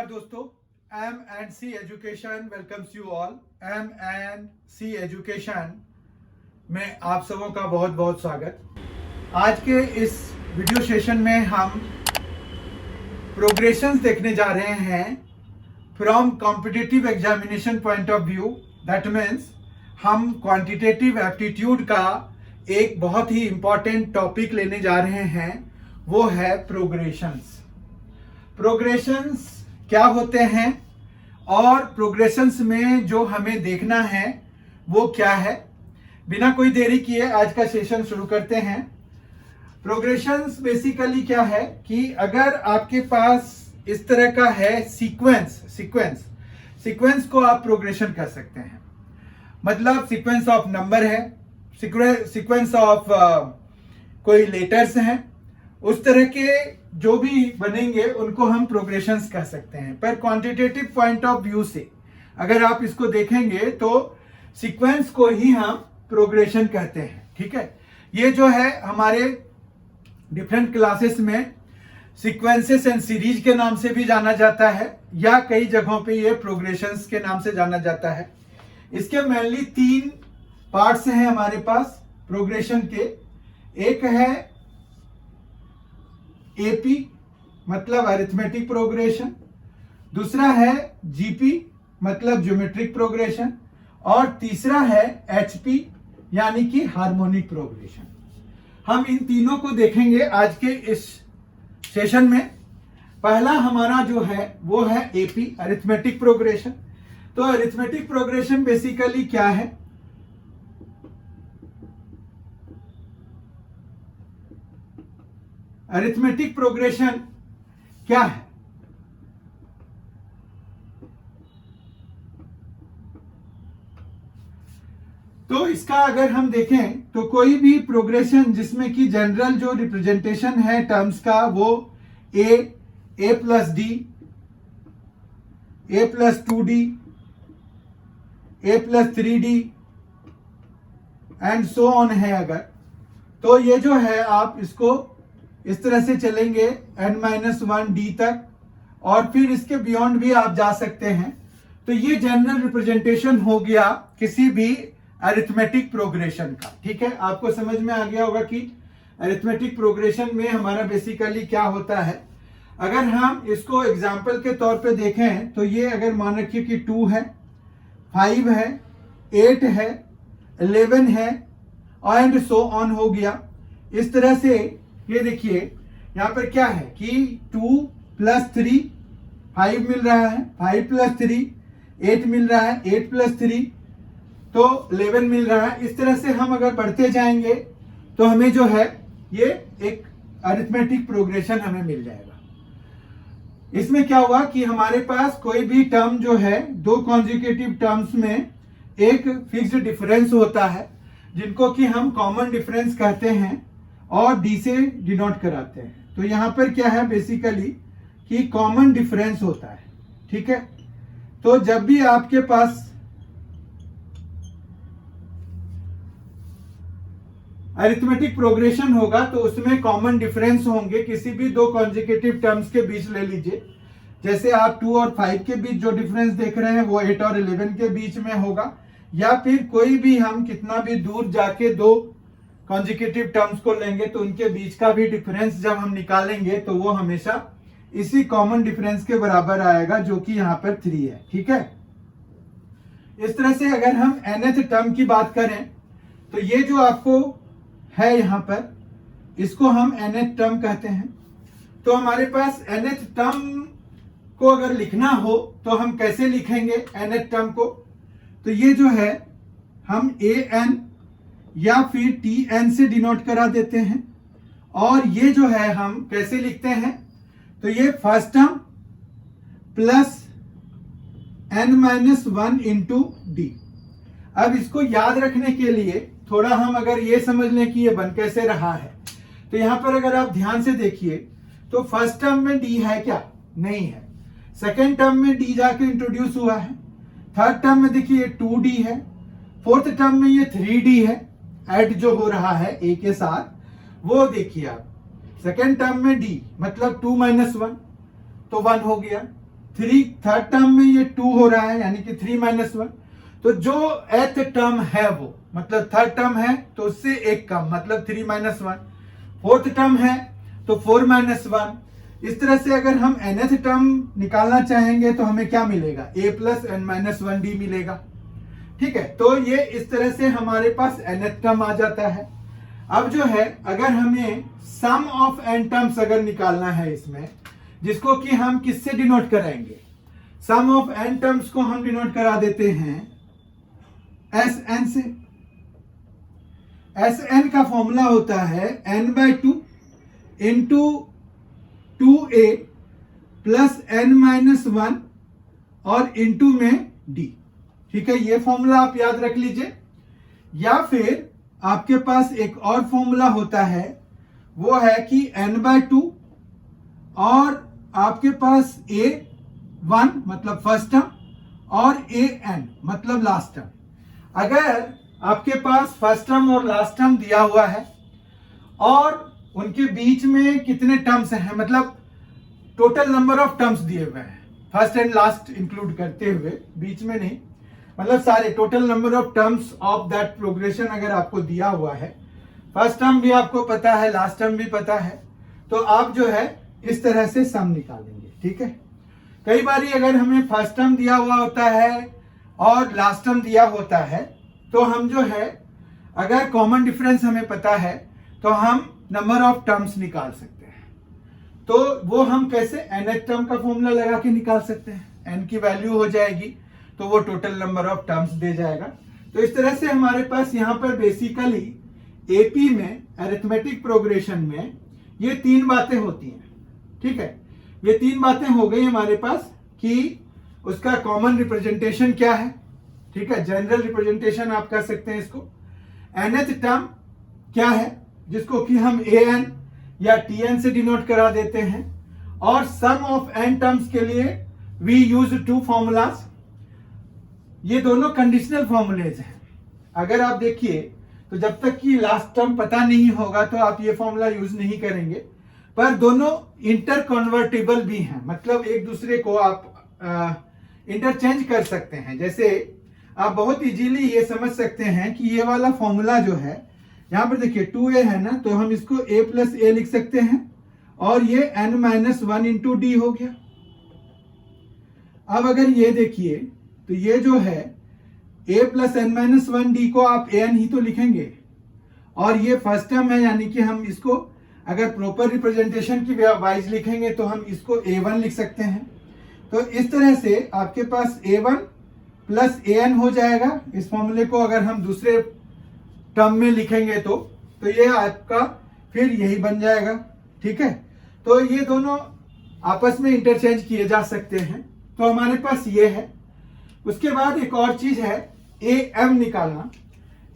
दोस्तों, M&C education welcomes you all. M&C education में आप सबों का बहुत बहुत स्वागत। आज के इस वीडियो सेशन में हम प्रोग्रेशंस देखने जा रहे हैं from competitive examination point of view. That means हम क्वांटिटेटिव एप्टीट्यूड का एक बहुत ही इंपॉर्टेंट टॉपिक लेने जा रहे हैं, वो है प्रोग्रेशंस। प्रोग्रेशंस क्या होते हैं और प्रोग्रेशंस में जो हमें देखना है वो क्या है। बिना कोई देरी किए आज का सेशन शुरू करते हैं। प्रोग्रेशंस बेसिकली क्या है कि अगर आपके पास इस तरह का है सीक्वेंस को आप प्रोग्रेशन कर सकते हैं। मतलब सीक्वेंस ऑफ नंबर है, सीक्वेंस ऑफ कोई लेटर्स हैं, उस तरह के जो भी बनेंगे उनको हम प्रोग्रेशंस कह सकते हैं। पर क्वांटिटेटिव पॉइंट ऑफ व्यू से अगर आप इसको देखेंगे तो सीक्वेंस को ही हम प्रोग्रेशन कहते हैं। ठीक है, ये जो है हमारे डिफरेंट क्लासेस में सीक्वेंसेस एंड सीरीज के नाम से भी जाना जाता है, या कई जगहों पे ये प्रोग्रेशंस के नाम से जाना जाता है। इसके मेनली 3 पार्ट्स हैं हमारे पास प्रोग्रेशन के। एक है एपी मतलब अरिथमेटिक प्रोग्रेशन, दूसरा है जीपी मतलब ज्योमेट्रिक प्रोग्रेशन, और तीसरा है एचपी यानी कि हार्मोनिक प्रोग्रेशन। हम इन तीनों को देखेंगे आज के इस सेशन में। पहला हमारा जो है वो है एपी अरिथमेटिक प्रोग्रेशन। तो अरिथमेटिक प्रोग्रेशन बेसिकली क्या है? अरिथमेटिक प्रोग्रेशन क्या है? तो इसका अगर हम देखें तो कोई भी प्रोग्रेशन जिसमें कि जनरल जो रिप्रेजेंटेशन है टर्म्स का वो A plus D, A plus 2d, A plus 3d and so on है, अगर तो ये जो है आप इसको इस तरह से चलेंगे n-1d तक, और फिर इसके बियॉन्ड भी आप जा सकते हैं। तो ये जनरल रिप्रेजेंटेशन हो गया किसी भी अरिथमेटिक प्रोग्रेशन का। ठीक है, आपको समझ में आ गया होगा कि अरिथमेटिक प्रोग्रेशन में हमारा बेसिकली क्या होता है। अगर हम इसको एग्जाम्पल के तौर पे देखें तो ये अगर मान रखिए कि 2 है, 5 है, 8 है, 11 है एंड सो ऑन हो गया। इस तरह से ये देखिए यहां पर क्या है कि 2 + 3 5 मिल रहा है, 5 + 3 8 मिल रहा है, 8 + 3 तो 11 मिल रहा है। इस तरह से हम अगर बढ़ते जाएंगे तो हमें जो है ये एक अरिथमेटिक प्रोग्रेशन हमें मिल जाएगा। इसमें क्या हुआ कि हमारे पास कोई भी टर्म जो है 2 कॉन्जिक्यूटिव टर्म्स में एक फिक्स्ड डिफरेंस होता है, जिनको कि हम कॉमन डिफरेंस कहते हैं और डी से डिनोट कराते हैं। तो यहां पर क्या है बेसिकली कि कॉमन डिफरेंस होता है। ठीक है, तो जब भी आपके पास अरिथमेटिक प्रोग्रेशन होगा तो उसमें कॉमन डिफरेंस होंगे किसी भी 2 कॉन्जिक्यूटिव टर्म्स के बीच। ले लीजिए जैसे आप 2 और 5 के बीच जो डिफरेंस देख रहे हैं वो 8 और 11 के बीच में होगा, या फिर कोई भी हम कितना भी दूर जाके 2 कॉन्जिक्यूटिव टर्म्स को लेंगे तो उनके बीच का भी डिफरेंस जब हम निकालेंगे तो वो हमेशा इसी कॉमन डिफरेंस के बराबर आएगा, जो कि यहाँ पर 3 है। ठीक है, इस तरह से अगर हम nth टर्म की बात करें तो ये जो आपको है यहाँ पर, इसको हम nth टर्म कहते हैं। तो हमारे पास nth टर्म को अगर लिखना हो तो हम कैसे लिखेंगे nth टर्म को? तो ये जो है हम an या फिर tn से डिनोट करा देते हैं, और ये जो है हम कैसे लिखते हैं? तो ये first term plus n-1 into D. अब इसको याद रखने के लिए थोड़ा हम अगर ये समझ लें कि ये बन कैसे रहा है, तो यहां पर अगर आप ध्यान से देखिए तो फर्स्ट टर्म में डी है क्या? नहीं है। सेकेंड टर्म में डी जाके इंट्रोड्यूस हुआ है, थर्ड टर्म में देखिए 2d है, फोर्थ टर्म में ये 3d है, ऐड जो हो रहा है a के साथ वो देखिए आप। सेकेंड टर्म में d मतलब 2 - 1 तो 1 हो गया, थर्ड टर्म में ये 2 हो रहा है, यानी कि 3 - 1। तो जो एथ टर्म है वो मतलब थर्ड टर्म है तो उससे एक कम, मतलब 3 - 1। फोर्थ टर्म है तो 4 - 1। इस तरह से अगर हम nth टर्म निकालना चाहेंगे तो हमें क्या मिलेगा, a + n - 1d मिलेगा। ठीक है, तो ये इस तरह से हमारे पास nth टर्म आ जाता है। अब जो है अगर हमें सम ऑफ n टर्म्स अगर निकालना है इसमें, जिसको कि हम किससे डिनोट कराएंगे, सम ऑफ n टर्म्स को हम डिनोट करा देते हैं Sn से। Sn का फॉर्मूला होता है n/2 into 2a plus n - 1 और इंटू में d। ठीक है, ये फॉर्मूला आप याद रख लीजिए। या फिर आपके पास एक और फॉर्मूला होता है, वो है कि n/2 और आपके पास a1 मतलब फर्स्ट टर्म और an मतलब लास्ट टर्म। अगर आपके पास फर्स्ट टर्म और लास्ट टर्म दिया हुआ है और उनके बीच में कितने टर्म्स हैं, मतलब टोटल नंबर ऑफ टर्म्स दिए हुए हैं, फर्स्ट एंड लास्ट इंक्लूड करते हुए, बीच में नहीं, मतलब सारे total number of terms of that progression अगर आपको दिया हुआ है, फर्स्ट टर्म भी आपको पता है, लास्ट टर्म भी पता है, तो आप जो है इस तरह से सम निकालेंगे। ठीक है, कई बार अगर हमें फर्स्ट टर्म दिया हुआ होता है और लास्ट टर्म दिया होता है तो हम जो है अगर कॉमन डिफरेंस हमें पता है तो हम नंबर ऑफ टर्म्स निकाल सकते हैं। तो वो हम कैसे, nth टर्म का फॉर्मूला लगा के निकाल सकते हैं, n की वैल्यू हो जाएगी तो वो टोटल नंबर ऑफ टर्म्स दे जाएगा। तो इस तरह से हमारे पास यहाँ पर बेसिकली एपी में अरिथमेटिक प्रोग्रेशन में ये 3 बातें होती हैं। ठीक है, ये 3 बातें हो गई हमारे पास कि उसका कॉमन रिप्रेजेंटेशन क्या है। ठीक है, जनरल रिप्रेजेंटेशन आप कर सकते हैं इसको। nth टर्म क्या है जिसको कि हम an या tn से डिनोट करा देते हैं, और सम ऑफ n टर्म्स के लिए वी यूज 2 फॉर्मूलाज। ये दोनों कंडीशनल फॉर्मूलेज हैं। अगर आप देखिए तो जब तक कि लास्ट टर्म पता नहीं होगा तो आप ये फॉर्मूला यूज नहीं करेंगे, पर दोनों इंटर कन्वर्टेबल भी हैं, मतलब एक दूसरे को आप इंटरचेंज कर सकते हैं। जैसे आप बहुत इजीली ये समझ सकते हैं कि ये वाला फॉर्मूला जो है, यहाँ पर देखिए 2a है ना, तो हम इसको a + a लिख सकते हैं और ये n - 1 इंटू d हो गया। अब अगर ये देखिए तो ये जो है a + n - 1d को आप an ही तो लिखेंगे, और ये फर्स्ट टर्म है, यानी कि हम इसको अगर प्रॉपर रिप्रेजेंटेशन की वाइज लिखेंगे तो हम इसको a1 लिख सकते हैं। तो इस तरह से आपके पास a1 + an हो जाएगा। इस फॉर्मूले को अगर हम दूसरे टर्म में लिखेंगे तो ये आपका फिर यही बन जाएगा। ठीक है, तो ये दोनों आपस में इंटरचेंज किए जा सकते हैं। तो हमारे पास ये है। उसके बाद एक और चीज है am निकालना।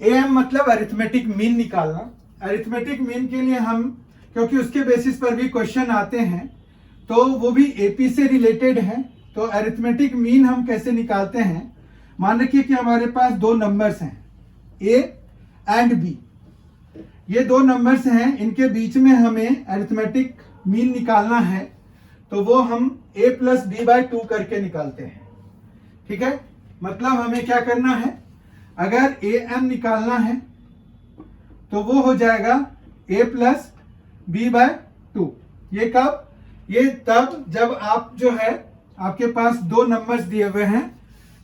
am मतलब अरिथमेटिक मीन निकालना। अरिथमेटिक मीन के लिए हम, क्योंकि उसके बेसिस पर भी क्वेश्चन आते हैं, तो वो भी एपी से रिलेटेड है। तो अरिथमेटिक मीन हम कैसे निकालते हैं, मान रखिए कि हमारे पास 2 नंबर्स हैं a एंड b। ये 2 नंबर्स हैं, इनके बीच में हमें अरिथमेटिक मीन निकालना है, तो वो हम a + b/2 करके निकालते हैं। ठीक है, मतलब हमें क्या करना है, अगर am निकालना है तो वो हो जाएगा a + b/2। ये कब, ये तब जब आप जो है आपके पास 2 नंबर्स दिए हुए हैं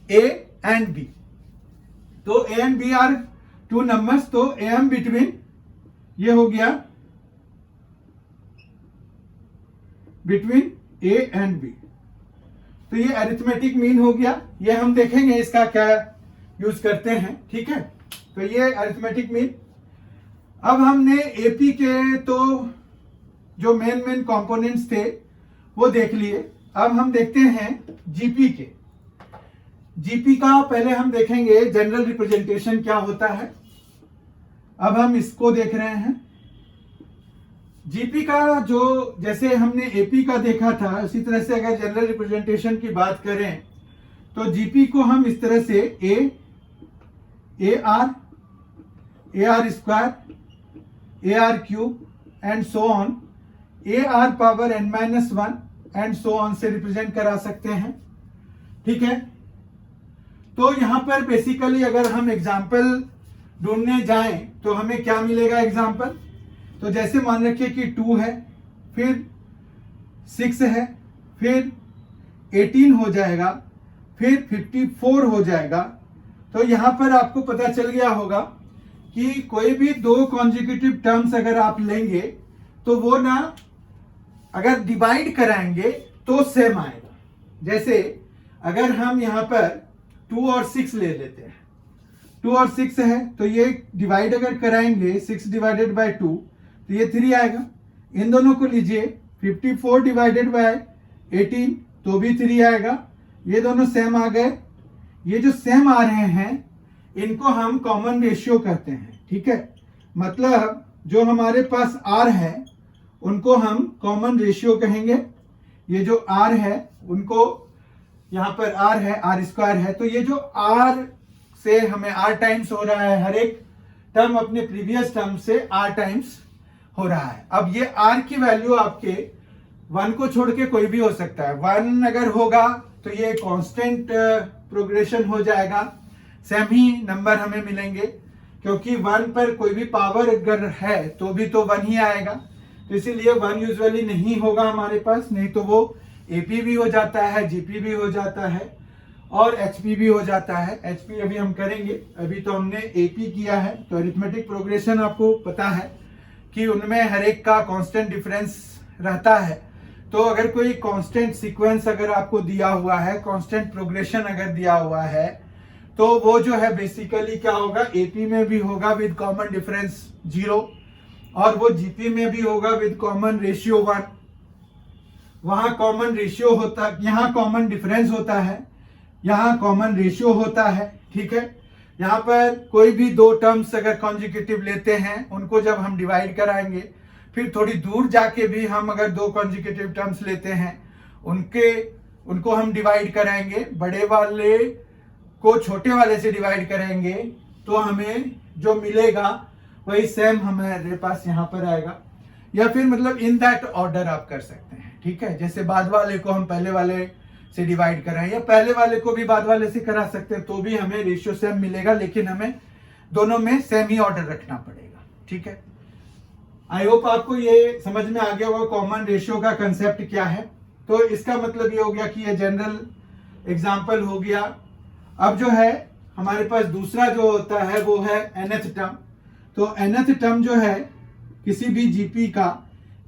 a एंड b। तो a and b are 2 numbers, तो am बिटवीन ये हो गया बिटवीन a एंड b। तो ये अरिथमेटिक मीन हो गया। ये हम देखेंगे इसका क्या यूज करते हैं। ठीक है, तो ये अरिथमेटिक मीन। अब हमने एपी के तो जो मेन कंपोनेंट्स थे वो देख लिए। अब हम देखते हैं जीपी के। जीपी का पहले हम देखेंगे जनरल रिप्रेजेंटेशन क्या होता है। अब हम इसको देख रहे हैं। जीपी का जो, जैसे हमने एपी का देखा था, उसी तरह से अगर जनरल रिप्रेजेंटेशन की बात करें तो जीपी को हम इस तरह से AR square, AR cube and so on, AR power n - 1 and so on से रिप्रेजेंट करा सकते हैं। ठीक है, तो यहां पर बेसिकली अगर हम एग्जाम्पल ढूंढने जाएं तो हमें क्या मिलेगा एग्जाम्पल। तो जैसे मान रखिए कि 2 है, फिर 6 है, फिर 18 हो जाएगा, फिर 54 हो जाएगा। तो यहां पर आपको पता चल गया होगा कि कोई भी 2 कॉन्जिक्यूटिव टर्म्स अगर आप लेंगे तो वो ना अगर डिवाइड कराएंगे तो सेम आएगा। जैसे अगर हम यहां पर 2 और 6 ले लेते हैं, 2 और 6 है तो ये डिवाइड अगर कराएंगे 6 डिवाइडेड बाय 2 तो ये 3 आएगा। इन दोनों को लीजिए, 54 डिवाइडेड बाय 18 तो भी 3 आएगा। ये दोनों सेम आ गए। ये जो सेम आ रहे हैं इनको हम कॉमन रेशियो कहते हैं। ठीक है, मतलब जो हमारे पास आर है उनको हम कॉमन रेशियो कहेंगे। ये जो आर है उनको, यहां पर आर है, आर स्क्वायर है, तो ये जो आर से हमें आर टाइम्स हो रहा है, हर एक टर्म अपने प्रीवियस टर्म से आर टाइम्स हो रहा है। अब ये आर की वैल्यू आपके 1 को छोड़ के कोई भी हो सकता है। 1 अगर होगा तो ये कांस्टेंट प्रोग्रेशन हो जाएगा, सेम ही नंबर हमें मिलेंगे, क्योंकि 1 पर कोई भी पावर अगर है तो भी तो 1 ही आएगा। तो इसीलिए 1 यूजुअली नहीं होगा हमारे पास, नहीं तो वो एपी भी हो जाता है, जीपी भी हो जाता है और एचपी भी हो जाता है। एचपी अभी हम करेंगे, अभी तो हमने एपी किया है। तो अरिथमेटिक प्रोग्रेशन आपको पता है कि उनमें हर एक का कांस्टेंट डिफरेंस रहता है। तो अगर कोई कांस्टेंट सीक्वेंस अगर आपको दिया हुआ है, कांस्टेंट प्रोग्रेशन अगर दिया हुआ है, तो वो जो है बेसिकली क्या होगा, एपी में भी होगा विद कॉमन डिफरेंस 0 और वो जीपी में भी होगा विद कॉमन रेशियो 1। वहां कॉमन रेशियो होता है, यहाँ कॉमन डिफरेंस होता है, यहाँ कॉमन रेशियो होता है। ठीक है, यहाँ पर कोई भी 2 टर्म्स अगर कॉन्जिक्यूटिव लेते हैं उनको जब हम डिवाइड कराएंगे, फिर थोड़ी दूर जाके भी हम अगर 2 कॉन्जिक्यूटिव टर्म्स लेते हैं उनको हम डिवाइड कराएंगे, बड़े वाले को छोटे वाले से डिवाइड करेंगे तो हमें जो मिलेगा वही सेम हमारे पास यहाँ पर आएगा। या फिर मतलब इन दैट ऑर्डर आप कर सकते हैं। ठीक है, जैसे बाद वाले को हम पहले वाले से डिवाइड कराएं या पहले वाले को भी बाद वाले से करा सकते हैं, तो भी हमें रेशियो सेम मिलेगा, लेकिन हमें दोनों में सेम ही ऑर्डर रखना पड़ेगा। ठीक है, आई होप आपको ये समझ में आ गया होगा कॉमन रेशियो का कंसेप्ट क्या है। तो इसका मतलब ये हो गया कि ये जनरल एग्जांपल हो गया। अब जो है हमारे पास दूसरा जो होता है वो है nth टर्म। तो nth टर्म जो है किसी भी जीपी का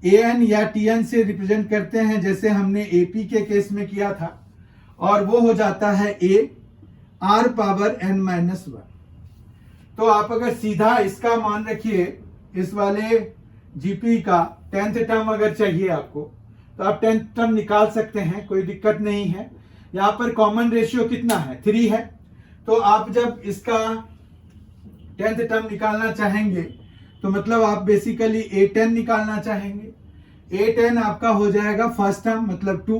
an या tn से रिप्रेजेंट करते हैं, जैसे हमने एपी के केस में किया था, और वो हो जाता है a r पावर n-1। तो आप अगर सीधा इसका मान रखिए, इस वाले जीपी का 10th टर्म अगर चाहिए आपको तो आप 10th टर्म निकाल सकते हैं, कोई दिक्कत नहीं है। यहाँ पर कॉमन रेशियो कितना है, 3 है। तो आप जब इसका 10th टर्म निकालना चाहेंगे तो मतलब आप बेसिकली a10 निकालना चाहेंगे। a10 आपका हो जाएगा फर्स्ट टर्म मतलब 2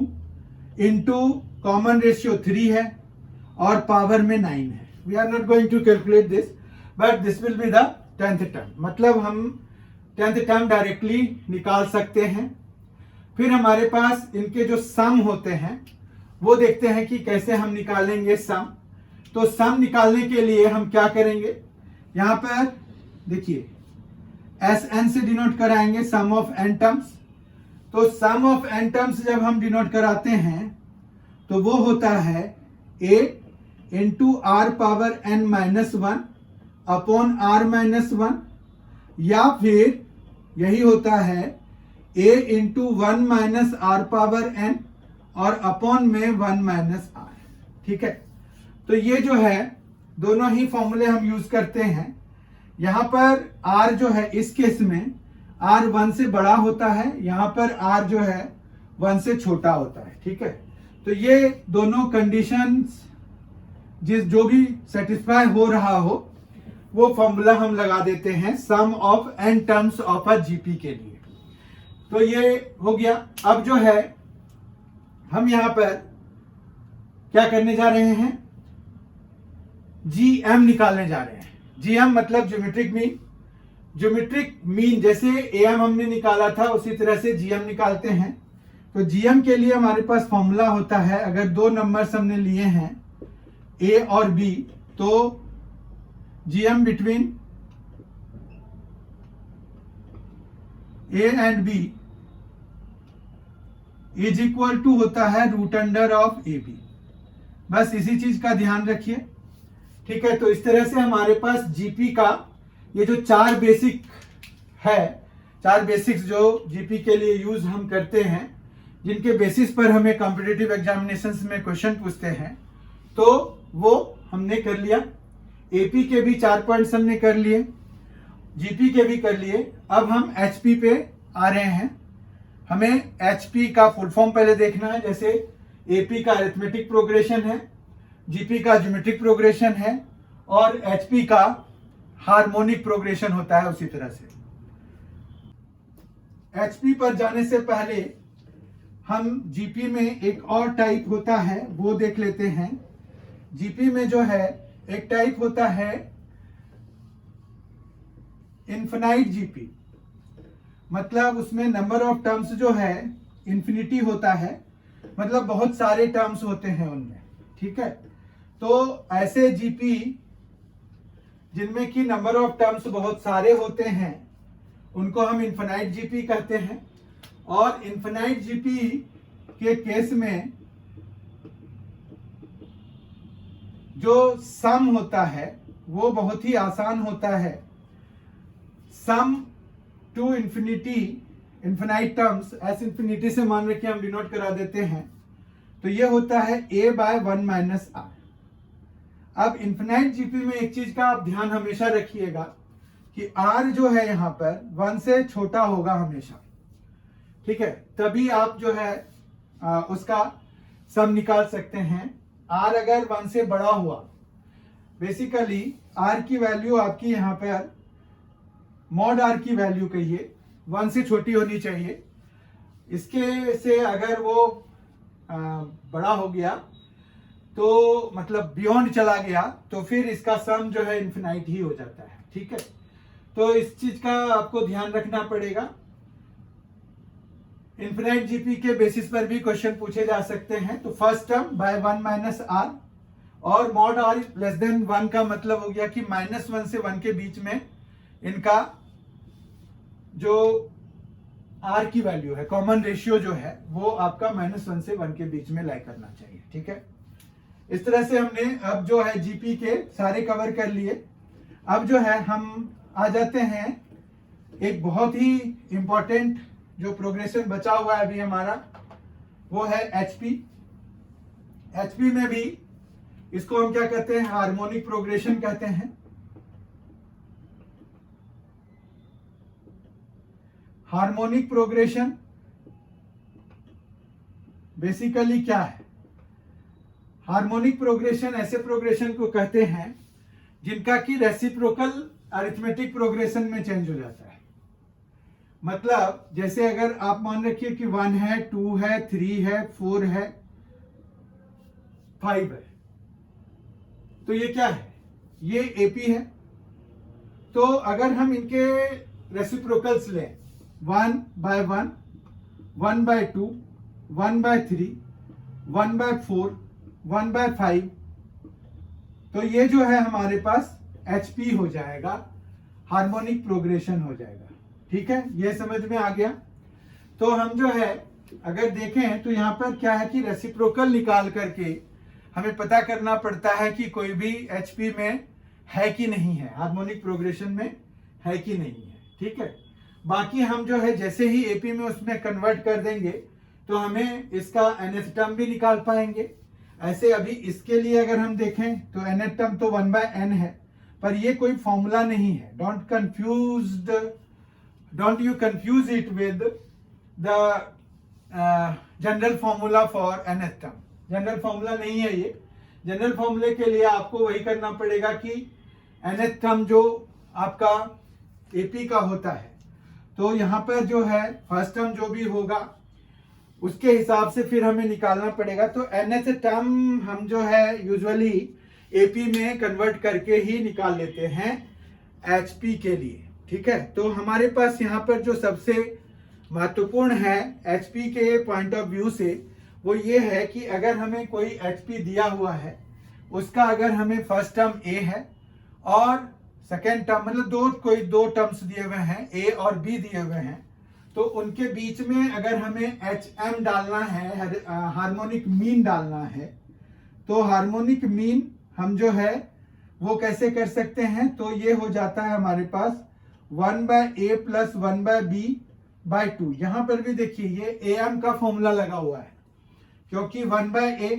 इंटू कॉमन रेशियो 3 है और पावर में 9 है। We are not going to calculate this, but this will be the 10th term. मतलब हम 10th टर्म डायरेक्टली निकाल सकते हैं। फिर हमारे पास इनके जो सम होते हैं वो देखते हैं कि कैसे हम निकालेंगे सम। तो सम निकालने के लिए हम क्या करेंगे, यहां पर देखिए Sn से डिनोट कराएंगे सम ऑफ n टर्म्स। तो सम ऑफ n टर्म्स जब हम डिनोट कराते हैं तो वो होता है a into r power n-1 upon r-1, या फिर यही होता है a into 1 minus r power n और अपॉन में 1 माइनस आर। ठीक है, तो ये जो है दोनों ही फॉर्मूले हम यूज करते हैं। यहां पर r जो है इस केस में r 1 से बड़ा होता है, यहां पर r जो है 1 से छोटा होता है। ठीक है, तो ये दोनों कंडीशंस जो भी सेटिस्फाई हो रहा हो वो फॉर्मूला हम लगा देते हैं sum of n terms of a GP के लिए। तो ये हो गया। अब जो है हम यहां पर क्या करने जा रहे हैं, GM निकालने जा रहे हैं। GM मतलब ज्योमेट्रिक मीन। ज्योमेट्रिक मीन जैसे AM हमने निकाला था उसी तरह से GM निकालते हैं। तो जीएम के लिए हमारे पास फॉर्मूला होता है, अगर दो नंबर्स हमने लिए हैं ए और बी, तो GM between A and B is equal to होता है root under of A B. बस इसी चीज का ध्यान रखिए, ठीक है। तो इस तरह से हमारे पास जीपी का ये जो चार बेसिक है, चार बेसिक्स जो जीपी के लिए यूज हम करते हैं, जिनके बेसिस पर हमें कॉम्पिटिटिव एग्जामिनेशंस में क्वेश्चन पूछते हैं, तो वो हमने कर लिया। एपी के भी 4 पॉइंट्स हमने कर लिए, जीपी के भी कर लिए। अब हम एचपी पे आ रहे हैं। हमें एचपी का फुल फॉर्म पहले देखना है। जैसे एपी का अरिथमेटिक प्रोग्रेशन है, जीपी का ज्योमेट्रिक प्रोग्रेशन है, और एचपी का हार्मोनिक प्रोग्रेशन होता है उसी तरह से। एचपी पर जाने से पहले हम जीपी में एक और टाइप होता है वो देख लेते हैं। जीपी में जो है एक टाइप होता है इनफिनाइट जीपी, मतलब उसमें नंबर ऑफ टर्म्स जो है इन्फिनिटी होता है, मतलब बहुत सारे टर्म्स होते हैं उनमें, ठीक है। तो ऐसे जीपी जिनमें कि नंबर ऑफ टर्म्स बहुत सारे होते हैं उनको हम इनफिनाइट जीपी कहते हैं। और इनफिनाइट जीपी के केस में जो सम होता है वो बहुत ही आसान होता है। Sum to infinity, infinite terms S infinity से मान रखिए हम डिनोट करा देते हैं, तो ये होता है a बाय 1 माइनस आर। अब इन्फिनाइट जीपी में एक चीज का आप ध्यान हमेशा रखिएगा कि r जो है यहाँ पर 1 से छोटा होगा हमेशा, ठीक है। तभी आप जो है उसका सम निकाल सकते हैं। r अगर 1 से बड़ा हुआ, बेसिकली r की वैल्यू आपकी यहाँ पर मॉड r की वैल्यू कहिए 1 से छोटी होनी चाहिए। इसके से अगर वो बड़ा हो गया तो मतलब बियॉन्ड चला गया, तो फिर इसका सम जो है इन्फिनाइट ही हो जाता है, ठीक है। तो इस चीज का आपको ध्यान रखना पड़ेगा। इन्फिनाइट जीपी के बेसिस पर भी क्वेश्चन पूछे जा सकते हैं। तो first term by 1 minus r, और मॉड आर लेस देन 1 का मतलब हो गया कि -1 से 1 के बीच में इनका जो आर की वैल्यू है, कॉमन रेशियो जो है वो आपका -1 से 1 के बीच में लाई करना चाहिए, ठीक है। इस तरह से हमने अब जो है जीपी के सारे कवर कर लिए। अब जो है हम आ जाते हैं एक बहुत ही इंपॉर्टेंट जो प्रोग्रेशन बचा हुआ है अभी हमारा, वो है एचपी। एचपी में भी इसको हम क्या कहते हैं, हार्मोनिक प्रोग्रेशन कहते हैं। हार्मोनिक प्रोग्रेशन बेसिकली क्या है? हार्मोनिक प्रोग्रेशन ऐसे प्रोग्रेशन को कहते हैं जिनका कि रेसिप्रोकल अरिथमेटिक प्रोग्रेशन में चेंज हो जाता है। मतलब जैसे अगर आप मान रखिए कि 1 है, 2 है, 3 है, 4 है, 5 है, तो ये क्या है? ये एपी है। तो अगर हम इनके रेसिप्रोकल्स लें 1 by 1, 1 by 2, 1 by 3, 1 by 4, 1 by 5, तो ये जो है हमारे पास एचपी हो जाएगा, हार्मोनिक प्रोग्रेशन हो जाएगा, ठीक है। ये समझ में आ गया। तो हम जो है अगर देखें तो यहाँ पर क्या है कि रेसिप्रोकल निकाल करके हमें पता करना पड़ता है कि कोई भी एचपी में है कि नहीं है, हार्मोनिक प्रोग्रेशन में है कि नहीं है, ठीक है। बाकी हम जो है जैसे ही एपी में उसमें कन्वर्ट कर देंगे तो हमें इसका nth टर्म भी निकाल पाएंगे। ऐसे अभी इसके लिए अगर हम देखें तो nth टर्म तो 1 बाय n है, पर ये कोई फॉर्मूला नहीं है। Don't you confuse it with the general formula for nth term. General formula नहीं है ये। जनरल फॉर्मूले के लिए आपको वही करना पड़ेगा कि nth टर्म जो आपका एपी का होता है, तो यहाँ पर जो है फर्स्ट टर्म जो भी होगा उसके हिसाब से फिर हमें निकालना पड़ेगा। तो nth टर्म हम जो है यूजुअली एपी में कन्वर्ट करके ही निकाल लेते हैं एचपी के लिए, ठीक है। तो हमारे पास यहाँ पर जो सबसे महत्वपूर्ण है एचपी के पॉइंट ऑफ व्यू से वो ये है कि अगर हमें कोई एचपी दिया हुआ है, उसका अगर हमें फर्स्ट टर्म ए है और सेकेंड टर्म मतलब कोई दो टर्म्स दिए हुए हैं, ए और बी दिए हुए हैं, तो उनके बीच में अगर हमें एच एम डालना है, हार्मोनिक मीन डालना है, तो हार्मोनिक मीन हम जो है वो कैसे कर सकते हैं, तो ये हो जाता है हमारे पास 1/a प्लस 1/b/2। यहां पर भी देखिए ये am का फॉर्मूला लगा हुआ है, क्योंकि 1/a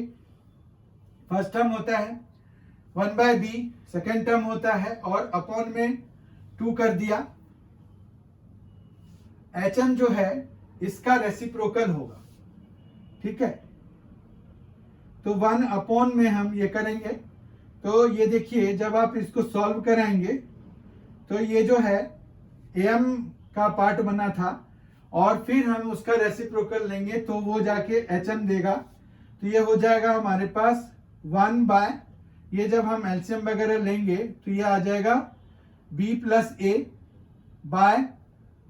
फर्स्ट टर्म होता है, 1/b सेकेंड टर्म होता है और अपॉन में 2 कर दिया। hm जो है इसका रेसिप्रोकल होगा, ठीक है। तो 1 अपॉन में हम ये करेंगे, तो ये देखिए जब आप इसको सॉल्व कराएंगे तो ये जो है am का पार्ट बना था और फिर हम उसका रेसिप्रोकल लेंगे तो वो जाके hm देगा, तो ये हो जाएगा हमारे पास 1 ये जब हम एलसीएम वगैरह लेंगे तो ये आ जाएगा b plus a bye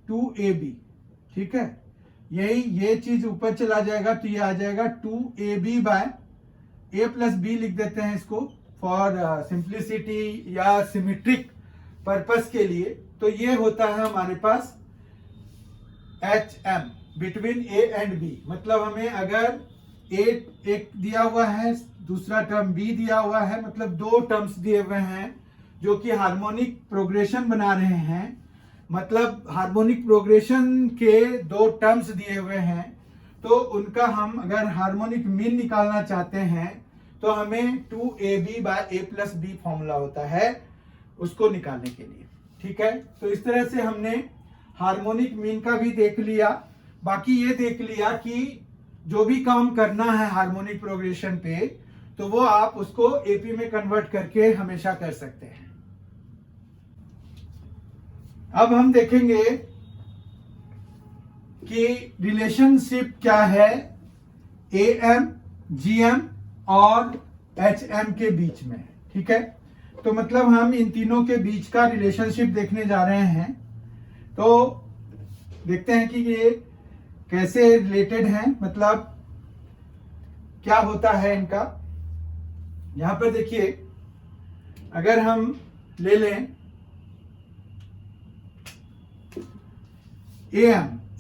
2ab, ठीक है। यही ये चीज ऊपर चला जाएगा तो ये आ जाएगा 2ab by a plus b लिख देते हैं इसको फॉर सिंप्लिसिटी या सिमेट्रिक पर्पस के लिए। तो ये होता है हमारे पास hm between a and b, मतलब हमें अगर a एक दिया हुआ है, दूसरा टर्म b दिया हुआ है, मतलब दो टर्म्स दिए हुए हैं जो कि हार्मोनिक प्रोग्रेशन बना रहे हैं, मतलब हार्मोनिक प्रोग्रेशन के दो टर्म्स दिए हुए हैं, तो उनका हम अगर हार्मोनिक मीन निकालना चाहते हैं तो हमें 2ab by a plus b formula होता है उसको निकालने के लिए, ठीक है। तो इस तरह से हमने हार्मोनिक मीन का भी देख लिया। बाकी ये देख लिया कि जो भी काम करना है हार्मोनिक प्रोग्रेशन पे, तो वो आप उसको एपी में कन्वर्ट करके हमेशा कर सकते हैं। अब हम देखेंगे कि रिलेशनशिप क्या है एएम, जीएम और एचएम के बीच में, ठीक है। तो मतलब हम इन तीनों के बीच का रिलेशनशिप देखने जा रहे हैं। तो देखते हैं कि ये कैसे रिलेटेड हैं, मतलब क्या होता है इनका। यहां पर देखिए अगर हम ले लें ए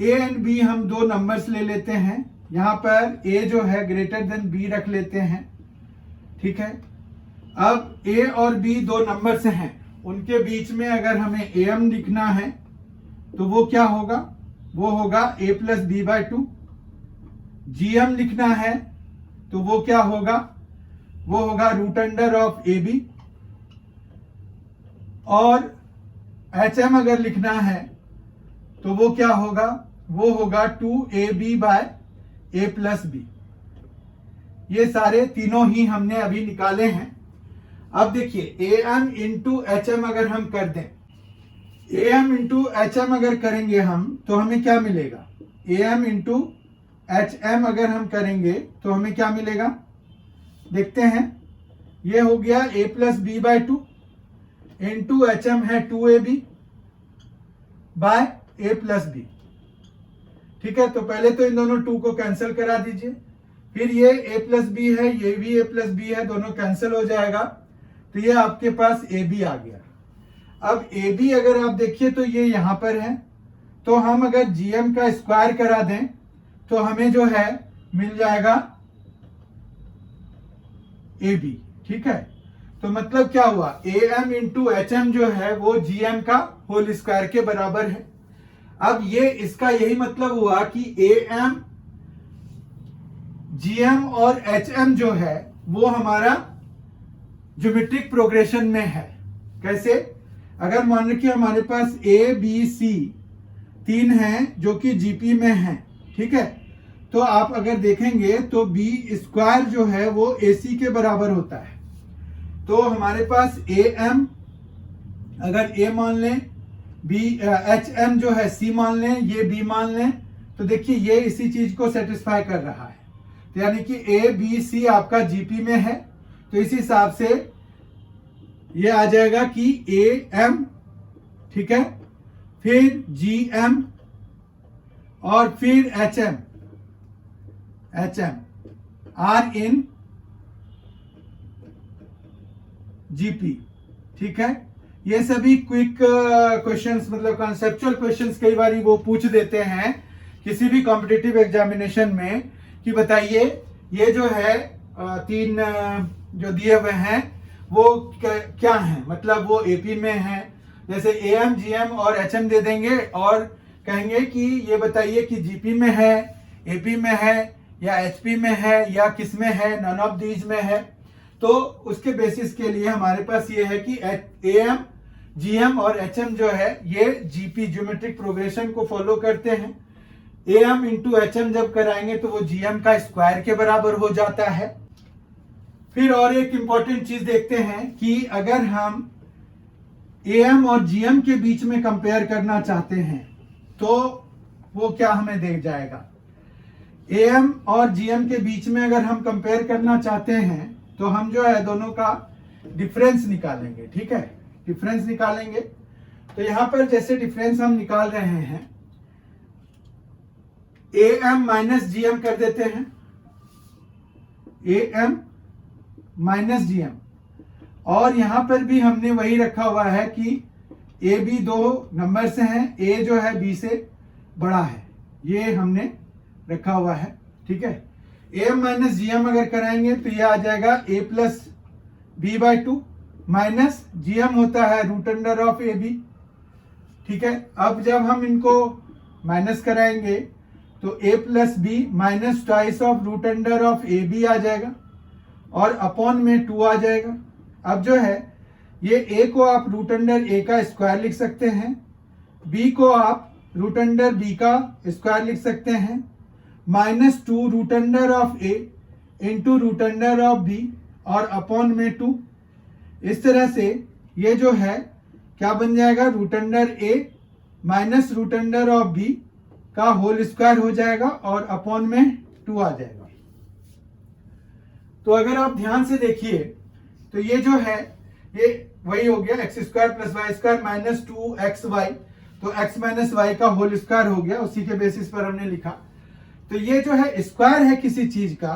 एंड बी, हम दो नंबर्स ले लेते हैं। यहां पर ए जो है ग्रेटर देन बी रख लेते हैं, ठीक है। अब ए और बी दो नंबर्स हैं, उनके बीच में अगर हमें एम लिखना है तो वो क्या होगा, वो होगा a plus B by 2। GM लिखना है तो वो क्या होगा, वो होगा root under of A B. और एचएम अगर लिखना है तो वो क्या होगा, वो होगा 2ab by a plus B. ये सारे तीनों ही हमने अभी निकाले हैं। अब देखिए am इंटू एच एम अगर हम कर दें, am इंटू एच एम अगर करेंगे हम तो हमें क्या मिलेगा, am इंटू एच एम अगर हम करेंगे तो हमें क्या मिलेगा, देखते हैं। ये हो गया a plus B by 2 into H M है 2ab by a plus B, ठीक है। तो पहले तो इन दोनों 2 को कैंसिल करा दीजिए, फिर ये a प्लस बी है, ये भी a प्लस बी है, दोनों कैंसिल हो जाएगा, तो ये आपके पास ab आ गया। अब ab अगर आप देखिए तो ये यहां पर है, तो हम अगर gm का स्क्वायर करा दें तो हमें जो है मिल जाएगा ab, ठीक है। तो मतलब क्या हुआ, am इंटू एच एम जो है वो gm का होल स्क्वायर के बराबर है। अब ये इसका यही मतलब हुआ कि am, gm और hm जो है वो हमारा ज्योमेट्रिक प्रोग्रेशन में है। कैसे, अगर मान रखिए हमारे पास a b c 3 हैं जो कि जीपी में हैं, ठीक है। तो आप अगर देखेंगे तो बी स्क्वायर जो है वो ac के बराबर होता है। तो हमारे पास am अगर a मान लें, hm जो है c मान लें, ये b मान लें, तो देखिए ये इसी चीज को सेटिस्फाई कर रहा है। तो यानी कि a b c आपका जीपी में है, तो इस हिसाब से ये आ जाएगा कि am, ठीक है, फिर gm और फिर HM आर इन GP। ठीक है, ये सभी क्विक क्वेश्चंस, मतलब कॉन्सेप्चुअल क्वेश्चंस कई बार वो पूछ देते हैं किसी भी कॉम्पिटिटिव एग्जामिनेशन में कि बताइए ये जो है तीन जो दिए हुए हैं वो क्या है, मतलब वो AP में है, जैसे AM GM और HM दे देंगे और कहेंगे कि ये बताइए कि GP में है, AP में है या HP में है या किस में है, नन ऑफ दीज में है। तो उसके बेसिस के लिए हमारे पास ये है कि AM GM और HM जो है ये GP ज्योमेट्रिक प्रोग्रेशन को फॉलो करते हैं। AM इंटू HM जब कराएंगे तो वो GM का स्क्वायर के बराबर हो जाता है। फिर और एक इंपॉर्टेंट चीज देखते हैं कि अगर हम AM और GM के बीच में कंपेयर करना चाहते हैं तो वो क्या हमें दे जाएगा। AM और GM के बीच में अगर हम कंपेयर करना चाहते हैं तो हम जो है दोनों का डिफरेंस निकालेंगे। ठीक है, डिफरेंस निकालेंगे तो यहां पर जैसे डिफरेंस हम निकाल रहे हैं AM माइनस GM कर देते हैं, AM माइनस GM, और यहां पर भी हमने वही रखा हुआ है कि AB दो नंबर से हैं, A जो है B से बड़ा है, ये हमने रखा हुआ है। ठीक है, AM माइनस GM अगर कराएंगे तो ये आ जाएगा A plus B/2 minus GM होता है रूट अंडर ऑफ AB। ठीक है, अब जब हम इनको माइनस कराएंगे तो A plus B minus twice of root under of AB आ जाएगा और अपॉन में 2 आ जाएगा। अब जो है ये A को आप रूट अंडर A का स्क्वायर लिख सकते हैं, B को आप रूट अंडर B का स्क्वायर लिख सकते हैं, -2 root under of A into root under of B और अपॉन में 2। इस तरह से ये जो है क्या बन जाएगा, root under A minus root under of B का होल स्क्वायर हो जाएगा और अपॉन में 2 आ जाएगा। तो अगर आप ध्यान से देखिए तो ये जो है ये वही हो गया x square plus Y square minus 2xy, तो x माइनस वाई का होल स्क्वायर हो गया, उसी के बेसिस पर हमने लिखा। तो ये जो है स्क्वायर है किसी चीज का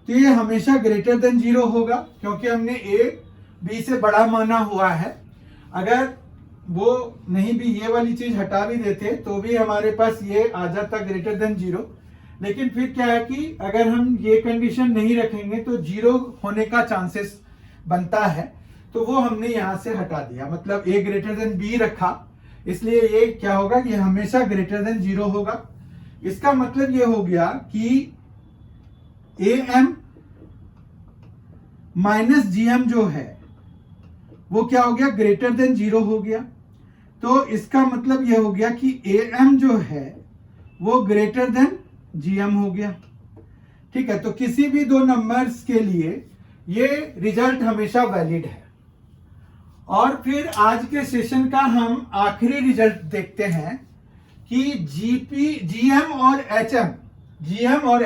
तो ये हमेशा ग्रेटर देन 0 होगा क्योंकि हमने A B से बड़ा माना हुआ है। अगर वो नहीं भी ये वाली चीज हटा भी देते तो भी हमारे पास ये आ जाता ग्रेटर देन 0, लेकिन फिर क्या है कि अगर हम ये कंडीशन नहीं रखेंगे तो 0 होने का चांसेस बनता है, तो वो हमने यहां से हटा दिया, मतलब A ग्रेटर देन B रखा, इसलिए ये क्या होगा कि हमेशा ग्रेटर देन 0 होगा। इसका मतलब ये हो गया कि AM माइनस GM जो है वो क्या हो गया, ग्रेटर देन 0 हो गया। तो इसका मतलब ये हो गया कि AM जो है वो ग्रेटर देन GM हो गया। ठीक है, तो किसी भी दो नंबर्स के लिए ये रिजल्ट हमेशा वैलिड है। और फिर आज के सेशन का हम आखिरी रिजल्ट देखते हैं कि GM और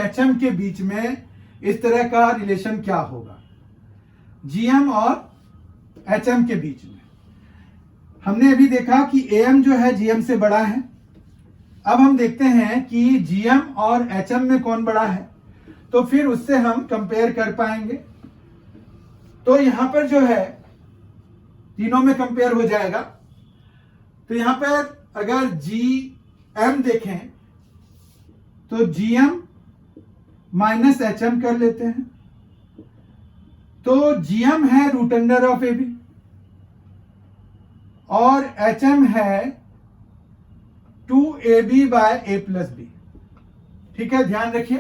HM के बीच में इस तरह का रिलेशन क्या होगा। GM और HM के बीच में हमने अभी देखा कि AM जो है GM से बड़ा है। अब हम देखते हैं कि GM और HM में कौन बड़ा है, तो फिर उससे हम कंपेयर कर पाएंगे। तो यहां पर जो है तीनों में कंपेयर हो जाएगा। तो यहां पर अगर GM देखें तो GM माइनस HM कर लेते हैं, तो GM है रूट अंडर ऑफ AB और HM है 2AB by A plus B। ठीक है, ध्यान रखिए।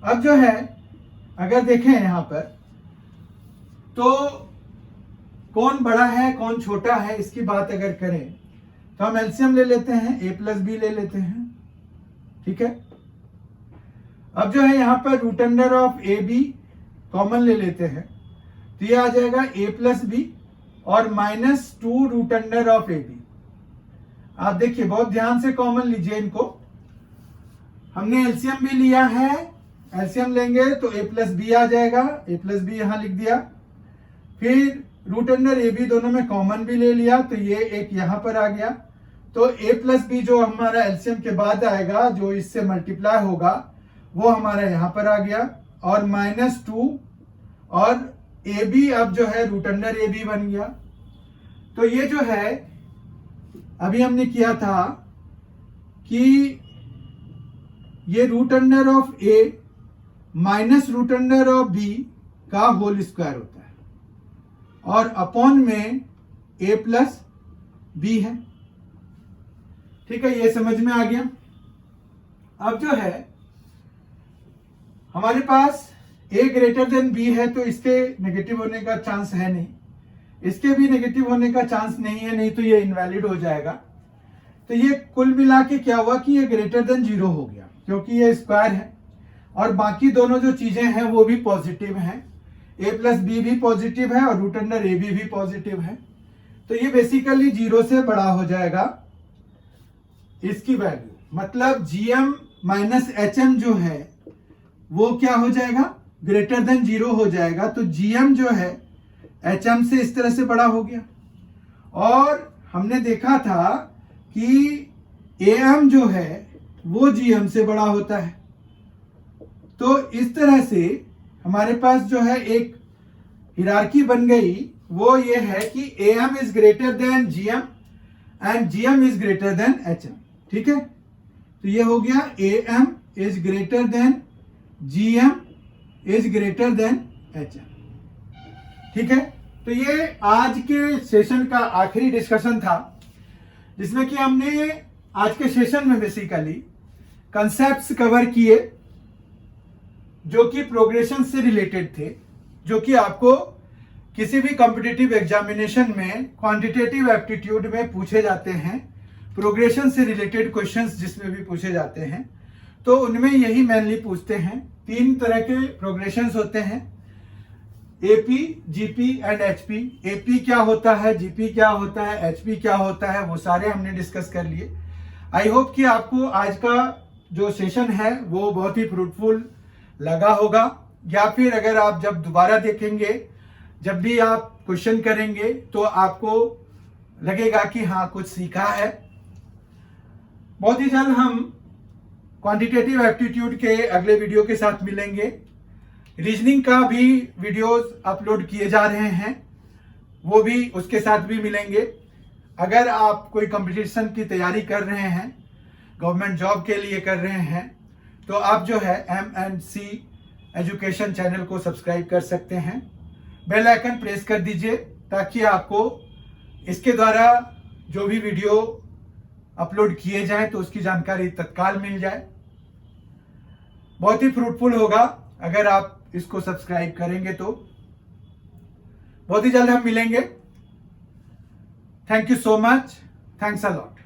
अब जो है अगर देखें यहां पर तो कौन बड़ा है कौन छोटा है इसकी बात अगर करें तो हम एलसीएम ले लेते हैं, A प्लस B ले लेते हैं। ठीक है, अब जो है यहां पर root under of AB common ले लेते हैं तो ये आ जाएगा A प्लस B और -2 रूट अंडर ऑफ AB। आप देखिए बहुत ध्यान से कॉमन लीजिए इनको। हमने एलसीएम भी लिया है, एलसीएम लेंगे तो A प्लस B आ जाएगा, A प्लस B यहां लिख दिया। फिर रूट अंडर AB दोनों में कॉमन भी ले लिया तो ये एक यहां पर आ गया, तो a प्लस बी जो हमारा एलसीएम के बाद आएगा, जो इससे मल्टीप्लाई होगा, वो हमारा यहां पर आ गया, और -2 और ए बी अब जो है रूट अंडर ए बी बन गया। तो ये जो है अभी हमने किया था कि ये root under of A minus root under of B का होल स्क्वायर होता है, और अपॉन में ए प्लस बी है। ठीक है, ये समझ में आ गया। अब जो है हमारे पास a ग्रेटर देन b है, तो इसके नेगेटिव होने का चांस है नहीं, इसके भी नेगेटिव होने का चांस नहीं है, नहीं तो ये इनवैलिड हो जाएगा। तो ये कुल मिला के क्या हुआ कि ये ग्रेटर देन 0 हो गया, क्योंकि ये स्क्वायर है, और बाकी दोनों जो चीजें हैं वो भी पॉजिटिव हैं। a प्लस बी भी पॉजिटिव है और रूट अंडर ए बी भी पॉजिटिव है। तो ये बेसिकली 0 से बड़ा हो जाएगा इसकी वैल्यू, मतलब gm माइनस एच जो है वो क्या हो जाएगा, ग्रेटर देन 0 हो जाएगा। तो gm जो है hm से इस तरह से बड़ा हो गया, और हमने देखा था कि am जो है वो gm से बड़ा होता है। तो इस तरह से हमारे पास जो है एक हिरार्की बन गई, वो ये है कि am is greater than gm and gm is greater than hm। ठीक है, तो ये हो गया am is greater than gm is greater than hm। ठीक है, तो ये आज के सेशन का आखिरी डिस्कशन था, जिसमें कि हमने आज के सेशन में बेसिकली कंसेप्ट्स कवर किए जो कि प्रोग्रेशन से रिलेटेड थे, जो कि आपको किसी भी कॉम्पिटिटिव एग्जामिनेशन में क्वांटिटेटिव एप्टीट्यूड में पूछे जाते हैं। प्रोग्रेशन से रिलेटेड क्वेश्चंस जिसमें भी पूछे जाते हैं, तो उनमें यही मेनली पूछते हैं। 3 तरह के प्रोग्रेशंस होते हैं, AP, GP and HP. AP क्या होता है, जीपी क्या होता है, एचपी क्या होता है, वो सारे हमने डिस्कस कर लिए। आई होप कि आपको आज का जो सेशन है वो बहुत ही फ्रूटफुल लगा होगा, या फिर अगर आप जब दोबारा देखेंगे, जब भी आप क्वेश्चन करेंगे, तो आपको लगेगा कि हाँ कुछ सीखा है। बहुत ही जल्द हम क्वांटिटेटिव एप्टीट्यूड के अगले वीडियो के साथ मिलेंगे। रीजनिंग का भी वीडियोस अपलोड किए जा रहे हैं, वो भी उसके साथ भी मिलेंगे। अगर आप कोई कंपटीशन की तैयारी कर रहे हैं, गवर्नमेंट जॉब के लिए कर रहे हैं, तो आप जो है M&C एजुकेशन चैनल को सब्सक्राइब कर सकते हैं। बेल आइकन प्रेस कर दीजिए ताकि आपको इसके द्वारा जो भी वीडियो अपलोड किए जाए तो उसकी जानकारी तत्काल मिल जाए। बहुत ही फ्रूटफुल होगा अगर आप इसको सब्सक्राइब करेंगे तो। बहुत ही जल्द हम मिलेंगे। Thank you so much, thanks a lot.